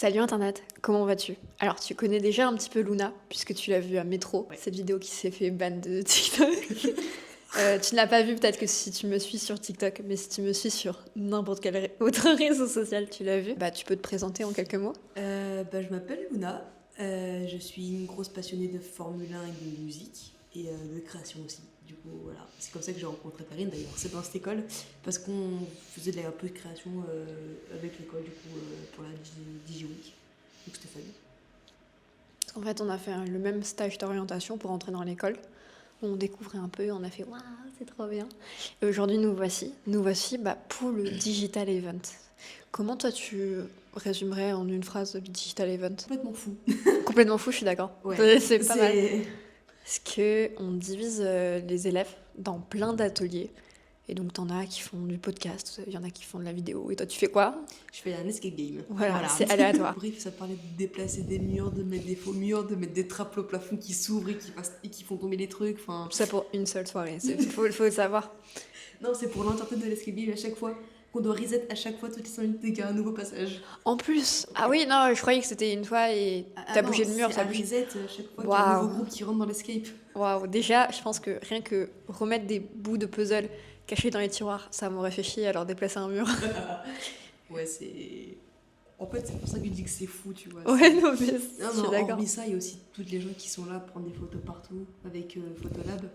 Salut Internet, comment vas-tu? Alors tu connais déjà un petit peu Luna, puisque tu l'as vue à Métro, cette vidéo qui s'est fait ban de TikTok. Tu ne l'as pas vue peut-être que si tu me suis sur TikTok, mais si tu me suis sur n'importe quel autre réseau social, tu l'as vue. Bah tu peux te présenter en quelques mots. Je m'appelle Luna, je suis une grosse passionnée de Formule 1 et de musique, et de création aussi. Du coup, voilà, c'est comme ça que j'ai rencontré Perrine d'ailleurs, c'est dans cette école, parce qu'on faisait un peu de création avec l'école, du coup, pour la DigiWeek. Donc c'était fun. En fait, on a fait le même stage d'orientation pour entrer dans l'école. On découvrait un peu, on a fait waouh, c'est trop bien. Et aujourd'hui, nous voici pour le Digital Event. Comment toi tu résumerais en une phrase le Digital Event? Complètement fou. Complètement fou, je suis d'accord. Ouais, c'est pas mal. Parce qu'on divise les élèves dans plein d'ateliers. Et donc, t'en as qui font du podcast, il y en a qui font de la vidéo. Et toi, tu fais quoi? Je fais un escape game. Voilà. C'est aléatoire. Bref, ça parlait de déplacer des murs, de mettre des faux murs, de mettre des trappes au plafond qui s'ouvrent et qui font tomber les trucs. Enfin... Tout ça pour une seule soirée, faut le savoir. Non, c'est pour l'entièreté de l'escape game à chaque fois. Qu'on doit reset à chaque fois toutes les 5 minutes dès qu'il y a un nouveau passage. En plus, ah oui, non, je croyais que c'était une fois et t'as bougé le mur, ça bouge. Reset chaque fois qu'il y a un nouveau groupe qui rentre dans l'escape. Waouh, déjà, je pense que rien que remettre des bouts de puzzle cachés dans les tiroirs, ça m'aurait fait chier à leur déplacer un mur. Ouais, c'est... En fait, c'est pour ça que je dis que c'est fou, tu vois. Ouais, non, mais je suis d'accord. Hormis ça, il y a aussi toutes les gens qui sont là à prendre des photos partout avec Photolab.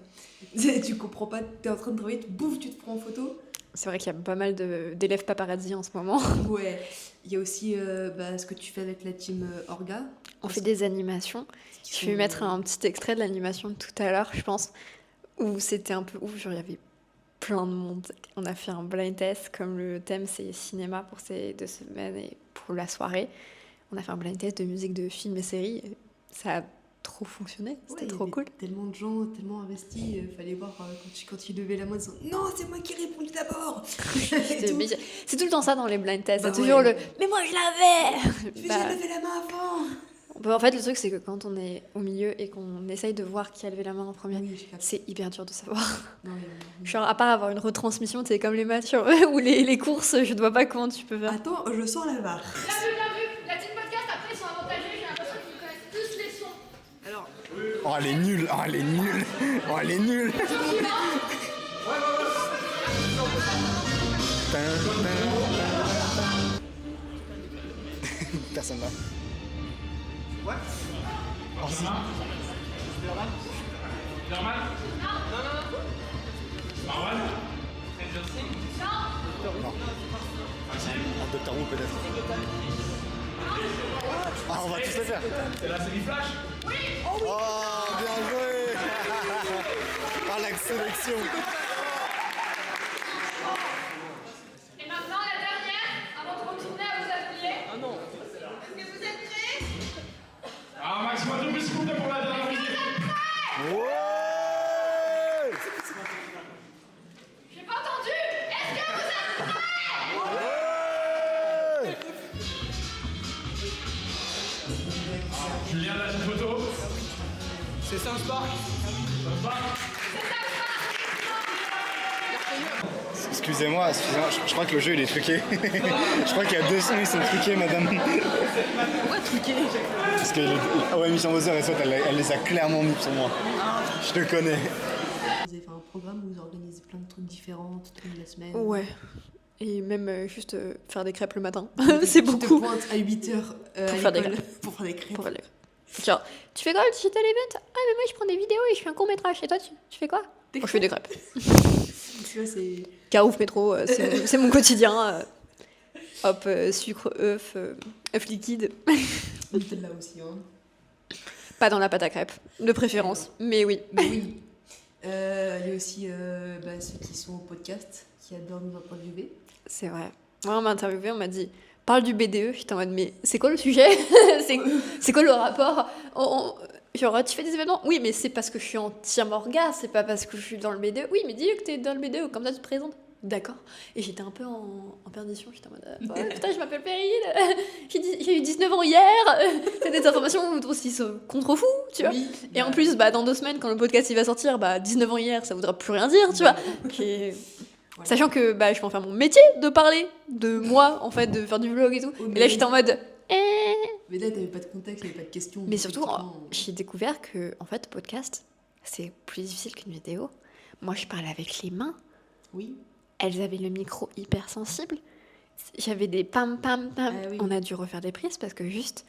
Tu comprends pas, t'es en train de travailler, bouf, tu te prends en photo. C'est vrai qu'il y a pas mal d'élèves paparazzi en ce moment. Ouais, il y a aussi ce que tu fais avec la team Orga. On fait des animations. Je vais mettre un petit extrait de l'animation de tout à l'heure, je pense, où c'était un peu ouf, genre il y avait plein de monde. On a fait un blind test, comme le thème c'est cinéma pour ces 2 semaines et pour la soirée. On a fait un blind test de musique de films et séries. Ça a trop fonctionné, c'était trop cool. Tellement de gens, tellement investis, fallait voir quand ils levaient la main en disant non, c'est moi qui ai répondu d'abord. C'est tout le temps ça dans les blind tests, c'est toujours le mais moi je l'avais. J'ai levé la main avant. En fait, le truc c'est que quand on est au milieu et qu'on essaye de voir qui a levé la main en premier, c'est hyper dur de savoir. Genre à part avoir une retransmission, c'est comme les matchs ou les courses, je ne vois pas comment tu peux faire. Attends, je sens la barre. Bien vu. La team podcast après ils sont avantagés, j'ai l'impression qu'ils connaissent tous les sons. Alors. Oh elle est nulle, oh elle est nulle, oh elle est nulle. Personne là. Ouais. Oh si. Normal. Non. Marwan. Stranger Things. Non. Un Doctor Who peut-être. Ah on va tous le faire. C'est la série Flash. Oh bien joué. Ah la sélection. Et maintenant la dernière, avant de retourner à vos ateliers. Ah non. Est-ce que vous êtes prêts? Ah maximum de plus s'il vous plaît pour la dernière visite. Ouais. J'ai pas entendu. Est-ce que vous êtes prêts? Julien, la petite photo. C'est South Park. Excusez-moi, je crois que le jeu il est truqué. Je crois qu'il y a 2 sons, ils sont truqués, madame. Pourquoi truqué? Parce que Mission Bowser et Swat, elle les a clairement mis sur moi. Je te connais. Vous avez fait un programme où vous organisez plein de trucs différents toute la semaine. Ouais. Et même juste faire des crêpes le matin. C'est beaucoup. Tu te pointes à 8h Pour faire des l'école crêpes. pour faire des crêpes. Genre, tu fais quoi le Digital Event? Ah mais moi je prends des vidéos et je fais un court métrage. Et toi tu fais quoi? Moi je fais des crêpes. Tu vois, c'est... Carouf métro, c'est mon quotidien. Hop, sucre, œuf liquide. Nutella aussi, hein. Pas dans la pâte à crêpes, de préférence. Mais oui. Oui. Il y a aussi ceux qui sont au podcast, qui adorent nous interviewer. C'est vrai. Moi on m'a interviewé, on m'a dit parle du BDE. J'étais en mode mais c'est quoi le sujet? c'est quoi le rapport? Genre, tu fais des événements? Oui, mais c'est parce que je suis en team Orga, c'est pas parce que je suis dans le BDE. Oui, mais dis que t'es dans le BDE, comme ça tu te présentes. D'accord. Et j'étais un peu en perdition, j'étais en mode ouais, putain, je m'appelle Perrine, j'ai eu 19 ans hier, c'est des informations aussi contre-fous, tu vois. Oui, et en plus, dans 2 semaines, quand le podcast il va sortir, 19 ans hier, ça voudra plus rien dire, tu vois. Okay. Voilà. Sachant que je peux en faire mon métier de parler de moi, en fait, de faire du vlog et tout. Et là, j'étais en mode Mais là, t'avais pas de contexte, t'avais pas de questions. Mais surtout, effectivement. j'ai découvert que, en fait, podcast, c'est plus difficile qu'une vidéo. Moi, je parlais avec les mains. Oui. Elles avaient le micro hyper sensible. J'avais des pam pam pam. Ah oui. On a dû refaire des prises parce que juste,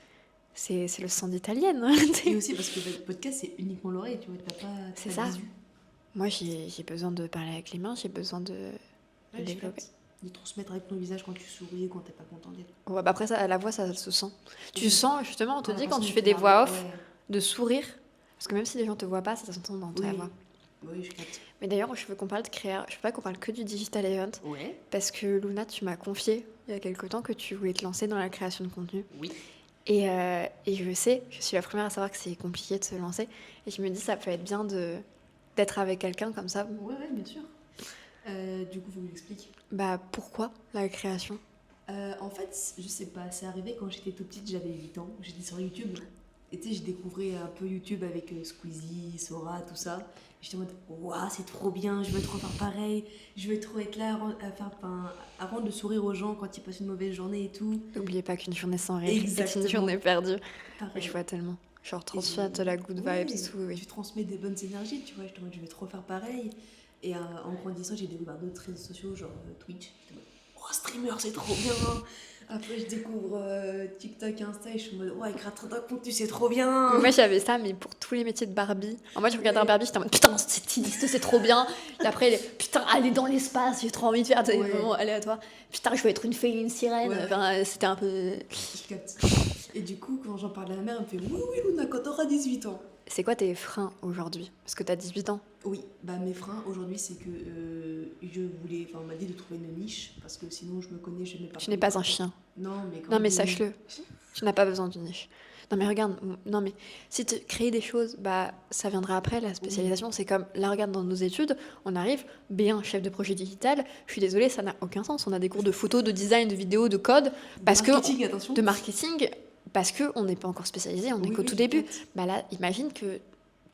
c'est le son d'italienne. Et aussi parce que le podcast, c'est uniquement l'oreille, tu vois, t'as pas C'est de ça. visu. Moi, j'ai besoin de parler avec les mains, j'ai besoin de Ouais, je développer. capte. De transmettre avec ton visage quand tu souris ou quand t'es pas content d'être. Ouais, bah après, ça, la voix, ça se sent. Tu Oui. sens, justement, on te Ouais, dit la quand façon tu dont fais des parles, voix off, ouais. de sourire. Parce que même si les gens te voient pas, ça s'entend dans ta Oui. voix. Oui, je capte. Mais d'ailleurs, je veux qu'on parle de créer. Je veux pas qu'on parle que du digital event. Ouais. Parce que Luna, tu m'as confié il y a quelque temps que tu voulais te lancer dans la création de contenu. Oui. Et je sais, je suis la première à savoir que c'est compliqué de se lancer. Et je me dis, ça peut être bien d'être avec quelqu'un comme ça. Ouais, bien sûr. Du coup, faut que je l'explique. Bah, pourquoi la création? En fait, je sais pas, c'est arrivé quand j'étais toute petite, j'avais 8 ans, j'étais sur YouTube. Et tu sais, j'ai découvert un peu YouTube avec Squeezie, Sora, tout ça. J'étais en mode, waouh, c'est trop bien, je veux trop faire pareil, je veux trop être là à rendre le sourire aux gens quand ils passent une mauvaise journée et tout. N'oubliez pas qu'une journée sans rire est Exactement. une journée perdue. Pareil. Je vois tellement. Genre, Et transmettre de la good ouais, vibes et tout, oui. Tu transmets des bonnes énergies, tu vois. J'étais en mode, je vais trop faire pareil. Et en grandissant, j'ai découvert d'autres réseaux sociaux, genre Twitch. J'étais en mode, oh, streamer, c'est trop bien. Après, je découvre TikTok, Insta, et je suis en mode, ouais, créateur de contenu, c'est trop bien. Moi j'avais ça, mais pour tous les métiers de Barbie. En moi je regardais un Barbie, j'étais en mode putain, cette styliste, c'est trop bien. Et après, putain, aller dans l'espace, j'ai trop envie de faire des Ouais. moments aléatoires. Putain, je veux être une fée et une sirène. Ouais. Enfin, c'était un peu. Je capte. Et du coup, quand j'en parle à ma mère, elle me fait, oui, oui, Luna, quand t'auras 18 ans. C'est quoi tes freins aujourd'hui? Parce que t'as 18 ans. Oui, bah mes freins aujourd'hui, c'est que on m'a dit de trouver une niche, parce que sinon je me connais, je n'ai pas. Tu n'es pas un chien. Non, mais quand Non, mais même, sache-le. Tu n'as pas besoin d'une niche. Non, mais regarde, non, mais si tu crées des choses, bah, ça viendra après, la spécialisation. C'est comme, là, regarde, dans nos études, on arrive, B1, chef de projet digital. Je suis désolée, ça n'a aucun sens. On a des cours de photo, de design, de vidéo, de code, parce que. marketing, attention. De marketing, parce qu'on n'est pas encore spécialisé, on n'est Oui, qu'au oui, tout je début. capte. Bah là, imagine que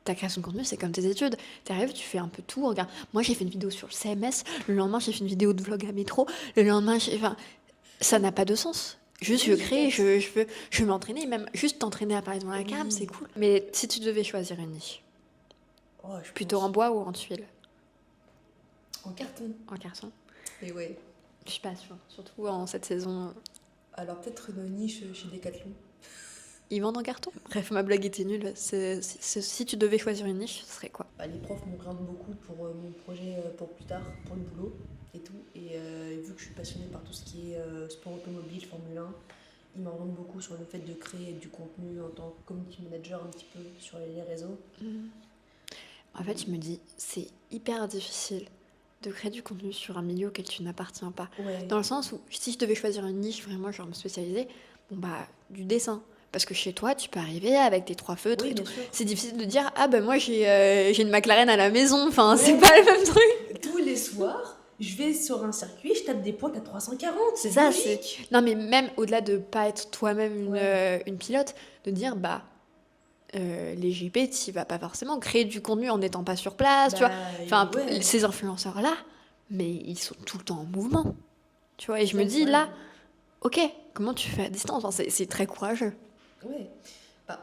ta création de contenu, c'est comme tes études. Tu arrives, tu fais un peu tout. Regarde, moi, j'ai fait une vidéo sur le CMS. Le lendemain, j'ai fait une vidéo de vlog à métro. Le lendemain, enfin, ça n'a pas de sens. Juste, je Oui, veux je créer, capte. je veux m'entraîner. Même juste t'entraîner à parler devant la cam, Oui. c'est cool. Mais si tu devais choisir une niche, Oh, je plutôt pense. en bois ou en tuile? En carton. En carton? Et ouais. Je suis pas sûre. Surtout en cette saison. Alors peut-être une niche chez Decathlon. Ils vendent en carton? Bref, ma blague était nulle. Si tu devais choisir une niche, ce serait quoi? Bah, les profs m'orientent beaucoup pour mon projet pour plus tard, pour le boulot et tout. Et vu que je suis passionnée par tout ce qui est sport automobile, Formule 1, ils m'orientent beaucoup sur le fait de créer du contenu en tant que community manager un petit peu sur les réseaux. En fait, je me dis, c'est hyper difficile de créer du contenu sur un milieu auquel tu n'appartiens pas. Ouais. Dans le sens où, si je devais choisir une niche, vraiment, genre me spécialiser, bon bah, du dessin. Parce que chez toi, tu peux arriver avec tes 3 feutres Oui, et tout. bien sûr. C'est difficile de dire, ah bah moi j'ai une McLaren à la maison. Enfin, Ouais. c'est pas le même truc. Tous les soirs, je vais sur un circuit, je tape des pointes à 340. C'est ça, logique. Non, mais même au-delà de pas être toi-même Ouais. une pilote, de dire, bah, les JP, tu vas pas forcément créer du contenu en n'étant pas sur place, tu vois. Bah, Enfin, ouais. ces influenceurs-là, mais ils sont tout le temps en mouvement. Tu vois, et je me dis, Ouais. là, ok, comment tu fais à distance? Enfin, c'est très courageux. Ouais. Bah,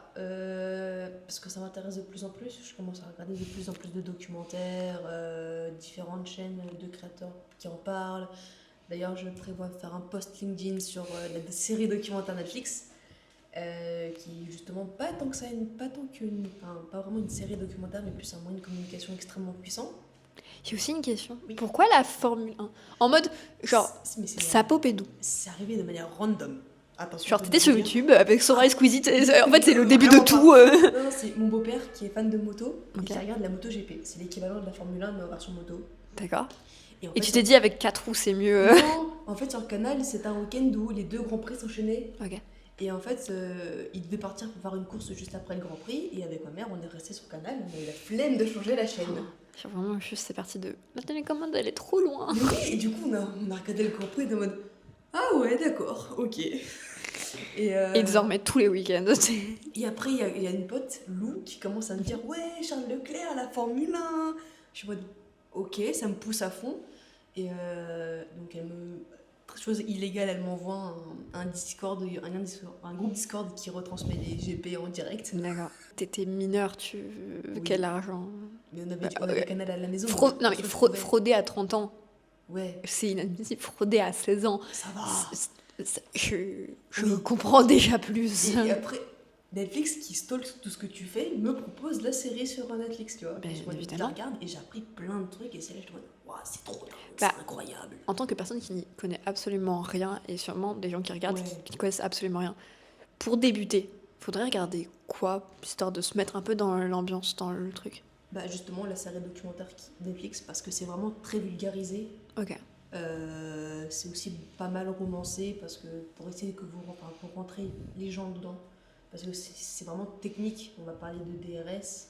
parce que ça m'intéresse de plus en plus, je commence à regarder de plus en plus de documentaires, différentes chaînes de créateurs qui en parlent. D'ailleurs, je prévois de faire un post LinkedIn sur la série documentaire Netflix, qui justement pas tant que ça, pas vraiment une série documentaire, mais plus un moyen de communication extrêmement puissant. J'ai aussi une question. Oui. Pourquoi la Formule 1? En mode, genre, Mais c'est ça popait d'où? c'est arrivé de manière random. Attention. Genre, faut t'étais me sur dire. YouTube avec Sora et Squeezie. En fait, c'est le début de Vraiment tout. Non, c'est mon beau-père qui est fan de moto Ok. et qui regarde la moto GP. C'est l'équivalent de la Formule 1 mais en version moto. D'accord. Et, en Et fait, tu t'es dit, avec 4 roues, c'est mieux. Non, en fait, sur le canal, c'est un week-end où les 2 grands prix s'enchaînaient. Ok. Et en fait, il devait partir pour faire une course juste après le grand prix. Et avec ma mère, on est resté sur le canal. On a eu la flemme de changer la chaîne. Genre, vraiment, juste, c'est parti de. La télécommande, elle est trop loin. Mais oui, et du coup, on a regardé le grand prix de mode ah ouais, d'accord, ok. Et désormais, tous les week-ends. Et après, il y a une pote, Lou, qui commence à me dire ouais, Charles Leclerc, la Formule 1. Je suis en mode ok, ça me pousse à fond. Et donc, elle me chose illégale, elle m'envoie un Discord, un groupe Discord qui retransmet les GP en direct. D'accord. T'étais mineur, quel argent? Mais on avait Canal à la maison. Non, mais frauder à 30 ans, Ouais, c'est inadmissible. Frauder à 16 ans, ça va. je comprends déjà plus. Et après, Netflix qui stalk tout ce que tu fais me propose la série sur Netflix, tu vois. Ben, Je évidemment. la regarde et j'ai appris plein de trucs et c'est là que je me dis, waouh, c'est trop bien, Bah, c'est incroyable. En tant que personne qui n'y connaît absolument rien, et sûrement des gens qui regardent Ouais. qui ne connaissent absolument rien, pour débuter, faudrait regarder quoi, histoire de se mettre un peu dans l'ambiance, dans le truc. Bah justement, la série documentaire Netflix, parce que c'est vraiment très vulgarisé. Ok. C'est aussi pas mal romancé parce que pour essayer pour rentrer les gens dedans. Parce que c'est vraiment technique. On va parler de DRS.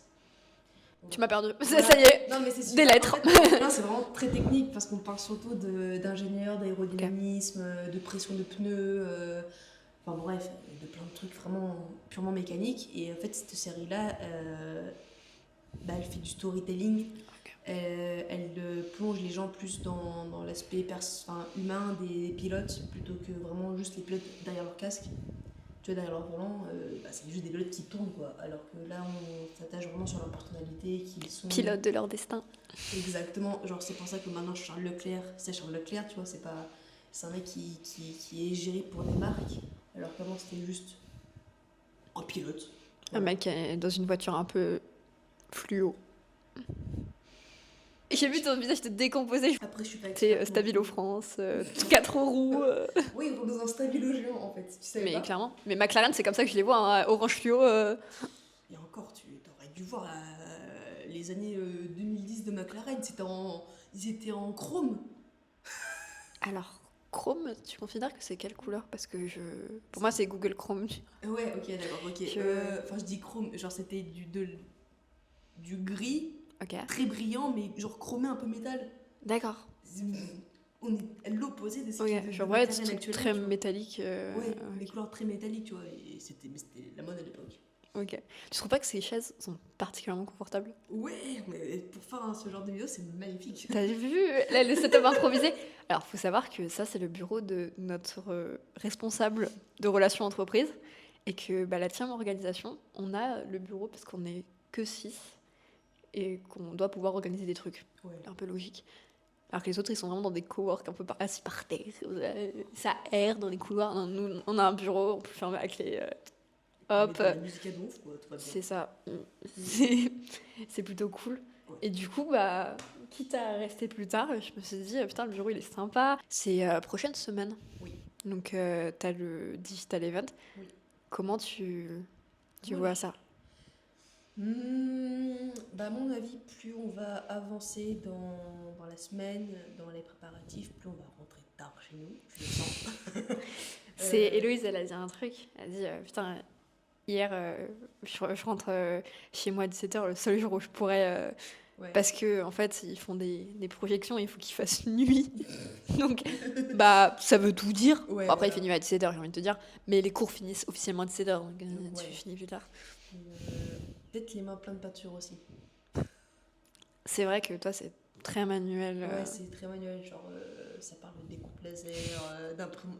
Tu m'as perdu. Voilà. Ça y est. Non, mais c'est Des lettres. En fait, non, c'est vraiment très technique parce qu'on parle surtout d'ingénieurs, d'aérodynamisme, de pression de pneus, enfin bref, de plein de trucs vraiment purement mécaniques. Et en fait, cette série-là, elle fait du storytelling. Elle plonge les gens plus dans l'aspect humain des pilotes plutôt que vraiment juste les pilotes derrière leur casque. Tu vois, derrière leur volant, c'est juste des pilotes qui tournent, quoi. Alors que là, on s'attache vraiment sur leur personnalité, qu'ils sont... Pilote de leur destin. Exactement. Genre, c'est pour ça que maintenant, Charles Leclerc, tu vois, c'est un mec qui est géré pour des marques, alors qu'avant, c'était juste un pilote. Un mec qui est dans une voiture un peu fluo. J'ai vu ton visage te décomposer. Après, je suis pas C'est experte, Stabilo France, 4 roues. Oui, ils vont dans un stabilo géant, en fait. Tu savais Mais pas. clairement. Mais McLaren, c'est comme ça que je les vois, hein, orange fluo. Et encore, tu aurais dû voir les années 2010 de McLaren, ils étaient en chrome. Alors, Chrome, tu considères que c'est quelle couleur? Parce que pour moi, c'est Google Chrome. Ouais, ok, d'accord, ok. Enfin, je dis chrome, genre c'était du gris, Ok. très brillant, mais genre chromé un peu métal. D'accord. On est à l'opposé de ce Ok, qui genre de ouais, McLaren truc actuellement, très tu vois. métallique. Ouais, les couleurs très métalliques, tu vois. Et c'était la mode à l'époque. Ok. Tu trouves pas que ces chaises sont particulièrement confortables? Ouais, mais pour faire ce genre de vidéo, c'est magnifique. T'as vu là, le setup improvisé? Alors, faut savoir que ça, c'est le bureau de notre responsable de relations entreprises. Et que la team organisation, on a le bureau parce qu'on est que 6 et qu'on doit pouvoir organiser des trucs. Ouais. C'est un peu logique. Alors que les autres, ils sont vraiment dans des coworks un peu assis par terre. Ça erre dans les couloirs. Non, nous, on a un bureau, on peut fermer la clé. Hop. Mais la musique à donf, quoi, tout va bien. C'est ça. C'est plutôt cool. Ouais. Et du coup, quitte à rester plus tard, je me suis dit, putain, le bureau, il est sympa. C'est prochaine semaine. Oui. Donc, t'as le Digital Event. Oui. Comment tu Voilà. vois ça? À mon avis, plus on va avancer dans la semaine, dans les préparatifs, plus on va rentrer tard chez nous, je le sens. C'est Héloïse, elle a dit un truc. Elle a dit, putain, hier, je rentre chez moi à 17h, le seul jour où je pourrais... Ouais. Parce que en fait, ils font des projections, il faut qu'ils fassent nuit. Donc, ça veut tout dire. Ouais, Bon, après, il voilà. fait nuit à 17h, j'ai envie de te dire. Mais les cours finissent officiellement à 17h, donc Ouais. tu finis plus tard. Peut-être les mains pleines de pâture aussi. C'est vrai que toi, c'est très manuel. Ouais, c'est très manuel, genre ça parle de découpe laser,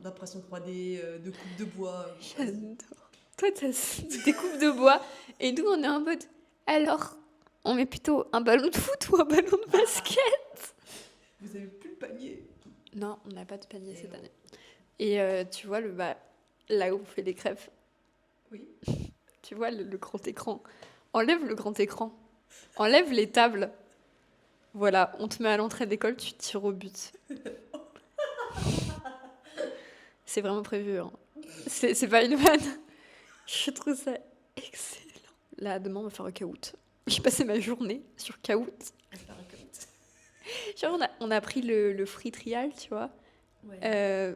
d'impression 3D, de coupe de bois. J'adore. Toi, t'as des coupes de bois. Et nous, on est en mode... Alors, on met plutôt un ballon de foot ou un ballon de basket? Vous avez plus le panier. Non, on n'a pas de panier cette non. année. Et tu vois, là où on fait des crêpes, Oui. tu vois le grand écran. Enlève le grand écran. Enlève les tables. Voilà, on te met à l'entrée d'école, tu tires au but. C'est vraiment prévu. Hein. C'est pas une vanne. Je trouve ça excellent. Là, demain, on va faire un caout. J'ai passé ma journée sur caout. Genre, on a pris le free trial, tu vois, Ouais.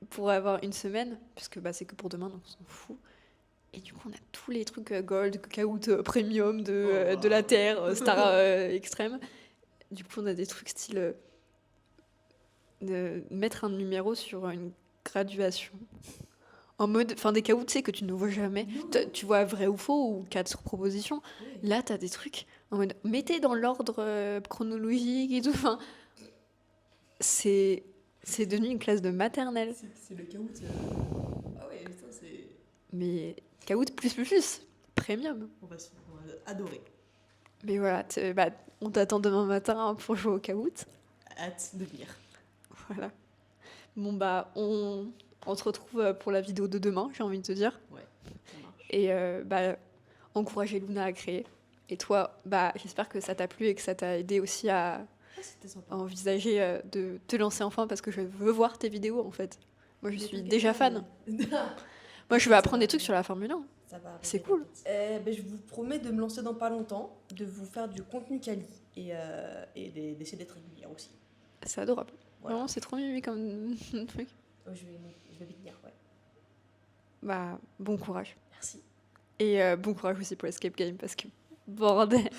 pour avoir une semaine, puisque c'est que pour demain, donc on s'en fout. Et du coup, on a tous les trucs gold, caout premium de la Terre, Star extrême. Du coup, on a des trucs style de mettre un numéro sur une graduation. En mode, des caouts, tu sais, que tu ne vois jamais. Tu vois vrai ou faux ou 4 propositions. Ouais. Là, t'as des trucs en mode, mettez dans l'ordre chronologique et tout. Enfin, c'est C'est devenu une classe de maternelle. C'est le Kahoot. Ah ouais, putain, c'est. Mais Kahoot premium. On va adorer. Mais voilà, on t'attend demain matin pour jouer au Kahoot. Hâte de venir. Voilà. Bon on se retrouve pour la vidéo de demain, j'ai envie de te dire. Ouais, ça marche. Et encourager Luna à créer. Et toi, j'espère que ça t'a plu et que ça t'a aidé aussi à C'était sympa. envisager de te lancer enfin parce que je veux voir tes vidéos en fait. Moi je suis déjà fan. Moi je veux apprendre des trucs sur la Formule 1. Ça va arriver, C'est cool. t'inquiète. Je vous promets de me lancer dans pas longtemps, de vous faire du contenu quali et d'essayer d'être régulière aussi. C'est adorable. Voilà. Vraiment, c'est trop mimi comme truc. Je vais vite venir, ouais. Bon courage. Merci. Et bon courage aussi pour l'Escape Game parce que bordel.